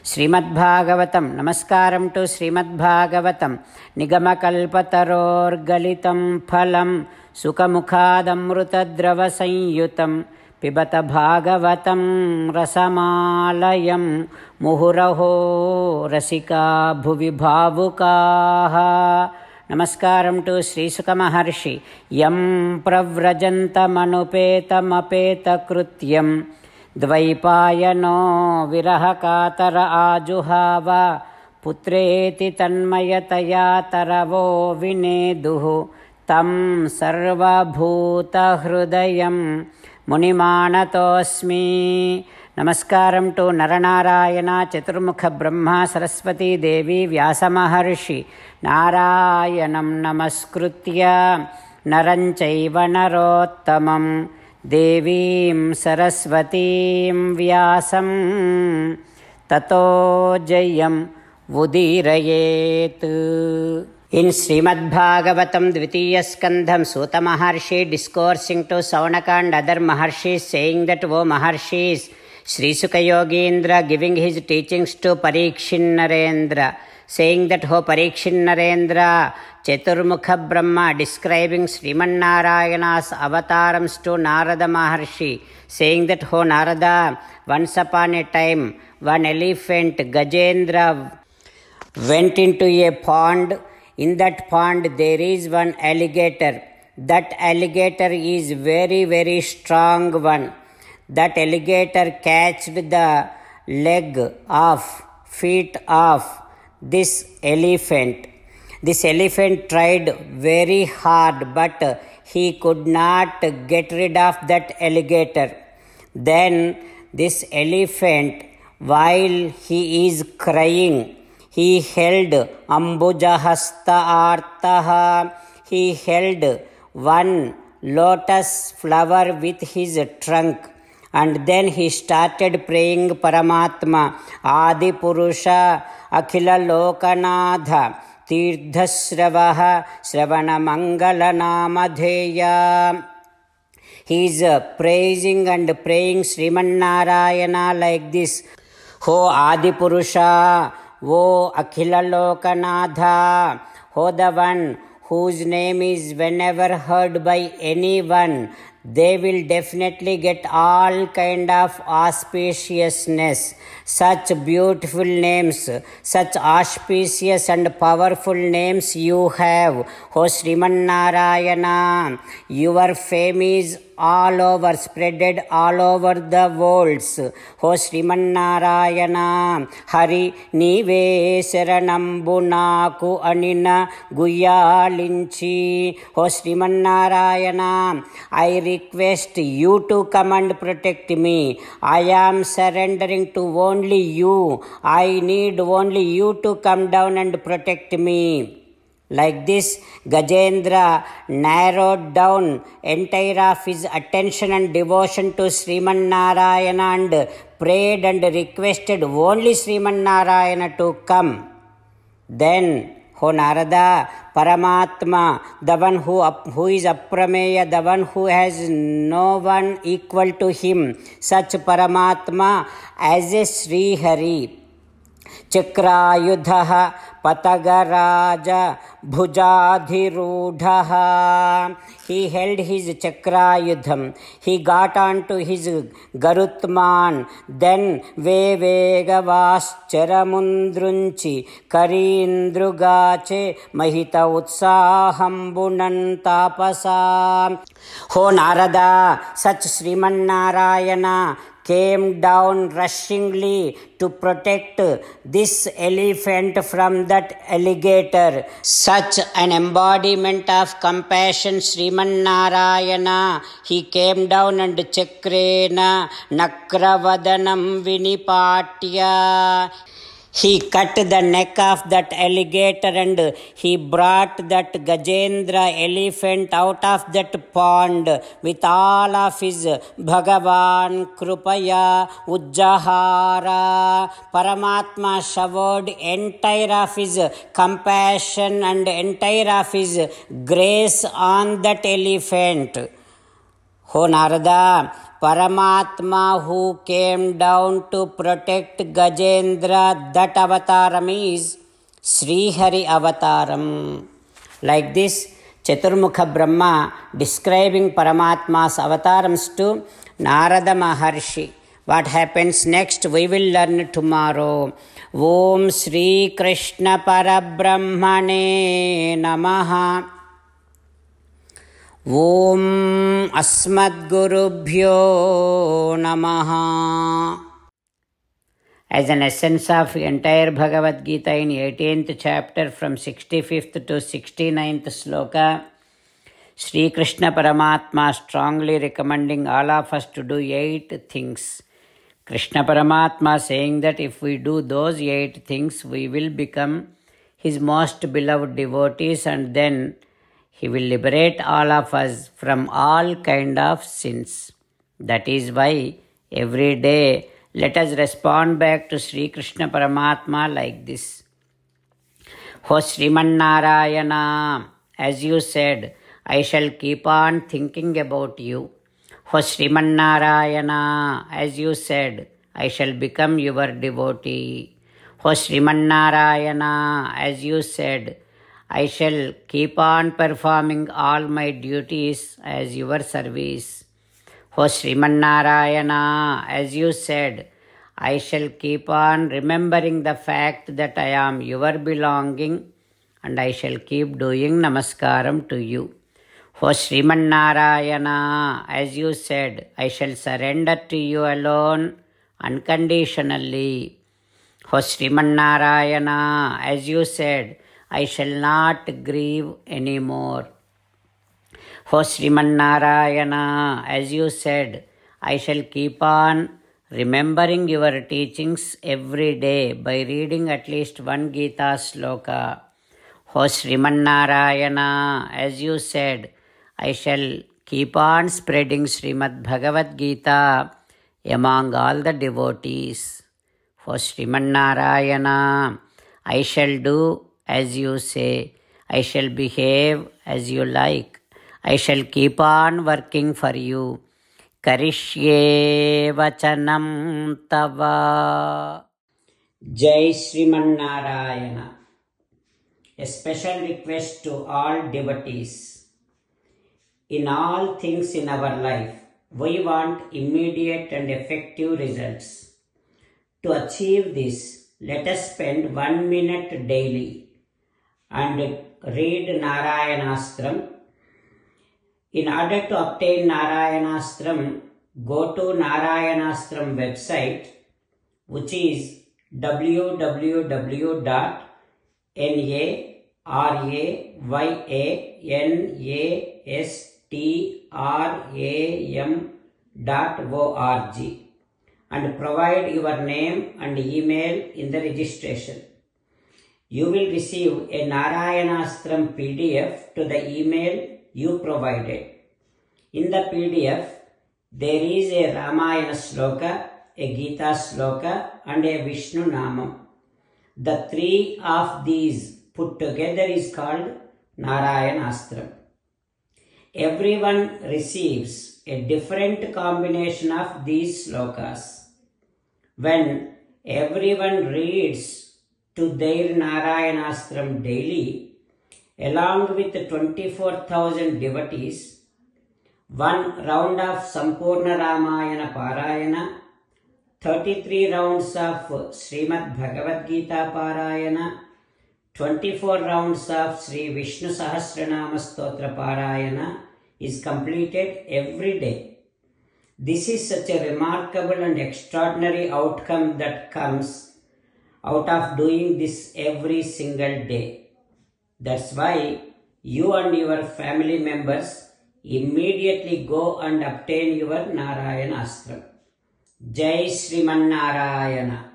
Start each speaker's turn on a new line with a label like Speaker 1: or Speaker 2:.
Speaker 1: శ్రీమద్భాగవతం. నమస్కారం టు శ్రీమద్భాగవతం. నిగమకల్పతరోర్గలితం ఫలం సుఖముఖాదమృతద్రవ సంయుతం పిబత భాగవతం రసమాలయం ముహురహో రసికా భువి భావుకాః. నమస్కారం టు శ్రీసుఖ మహర్షి. యం ప్రవ్రజంతమనుపేతమపేతకృత్యం ద్వైపాయనో విరహకాతర ఆజుహావ పుత్రేతి తన్మయతయా తరవో వినేదుః తం సర్వభూతహృదయం మునిమానతోస్మి. నమస్కారం టు నరనారాయణ చతుర్ముఖ బ్రహ్మ సరస్వతీదేవి వ్యాసమహర్షి. నారాయణం నమస్కృత్య నరం చైవ నరోత్తమం దేవీం సరస్వతీం వ్యాసం తతో జయం ఉదీరయేత్. In Srimad Bhagavatam, Dvitiya Skandham, Suta Maharshi discoursing to Saunaka and other Maharshis, saying that, O Maharshis, Sri Sukha Yogindra giving his teachings to Parikshin Narendra, saying that, O Parikshin Narendra, Chaturmukha Brahma describing Sriman Narayana's avatarams to Narada Maharshi, saying that, O Narada, once upon a time, one elephant, Gajendra, went into a pond. In that pond there is one alligator. That alligator is very, very strong one. That alligator catched the feet of this elephant. This elephant tried very hard, but he could not get rid of that alligator. Then this elephant, while he is crying, he held Ambujahasta Artaha. He held one lotus flower with his trunk, and then he started praying Paramatma, Adi Purusha, Akhila Lokanatha, Tirthasravaha, Sravana Mangala Namadheya. He is praising and praying Sriman Narayana like this: Ho Adi Purusha, O Akhila Lokanatha, O the one whose name is whenever heard by anyone, they will definitely get all kind of auspiciousness. Such beautiful names, such auspicious and powerful names you have, O Sriman Narayana. Your fame is all over, spreaded all over the worlds. O Sriman Narayana, Hari Nive Saranambu Naku Anina Guyalinchi. O Sriman Narayana, I request you to come and protect me. I am surrendering to only you. I need only you to come down and protect me. Like this, Gajendra narrowed down entire of his attention and devotion to Sriman Narayana and prayed and requested only Sriman Narayana to come. Then, O Narada, Paramatma, the one who is Aprameya, the one who has no one equal to him, such Paramatma as a Sri Hari, Chakrayudhaha Patagaraja Bhujadhirudhaha. He held his Chakrayudham. He got on to his Garutman. Then Vevegavascharamundrunchi Karindrugache Mahita Utsahambunantapasa. Ho Narada, such Sriman Narayana came down rushingly to protect this elephant from that alligator. Such an embodiment of compassion, Sriman Narayana. He came down and Chakrena Nakravadanam Vinipatya. He cut the neck of that alligator and he brought that Gajendra elephant out of that pond with all of his Bhagavan Krupaya Ujjahara. Paramatma showered entire of his compassion and entire of his grace on that elephant. O Narada, Paramatma who came down to protect Gajendra, that avataram is Sri Hari avataram. Like this, Chaturmukha Brahma describing Paramatma's avatarams to Narada Maharshi. What happens next we will learn tomorrow. Om Sri Krishna Parabrahmane Namaha. Om Asmadgurubhyo Namaha. As an essence of entire Bhagavad Gita in 18th chapter from 65th to 69th sloka, Sri Krishna Paramatma strongly recommending all of us to do 8 things. Krishna Paramatma saying that if we do those 8 things, we will become His most beloved devotees, and then He will liberate all of us from all kind of sins. That is why every day let us respond back to Sri Krishna Paramatma like this. O Sriman Narayana, as you said, I shall keep on thinking about you. O Sriman Narayana, as you said, I shall become your devotee. O Sriman Narayana, as you said, I shall keep on performing all my duties as your service. O Sriman Narayana, as you said, I shall keep on remembering the fact that I am your belonging, and I shall keep doing namaskaram to you. O Sriman Narayana, as you said, I shall surrender to you alone unconditionally. O Sriman Narayana, as you said, I shall not grieve anymore. O Sriman Narayana, as you said, I shall keep on remembering your teachings every day by reading at least one Gita sloka. O Sriman Narayana, as you said, I shall keep on spreading Srimad Bhagavad Gita among all the devotees. O Sriman Narayana, I shall do as you say. I shall behave as you like. I shall keep on working for you. Karishye vachanam tava. Jai Sriman Narayana. A special request to all devotees. In all things in our life, we want immediate and effective results. To achieve this, let us spend 1 minute daily and read Narayanastram. In order to obtain Narayanastram, go to Narayanastram website, which is www.narayanastram.org, and provide your name and email in the registration. You will receive a Narayanastram PDF to the email you provided. In the PDF, there is a Ramayana sloka, a Gita sloka, and a Vishnu Namam. The 3 of these put together is called Narayanastram. Everyone receives a different combination of these slokas. When everyone reads to their Narayanastram daily, along with 24,000 devotees, 1 round of Sampurna Ramayana Parayana, 33 rounds of Srimad Bhagavad Gita Parayana, 24 rounds of Sri Vishnu Sahasranama Stotra Parayana is completed every day. This is such a remarkable and extraordinary outcome that comes out of doing this every single day. That's why you and your family members immediately go and obtain your Narayanastram. Jai Sriman Narayana.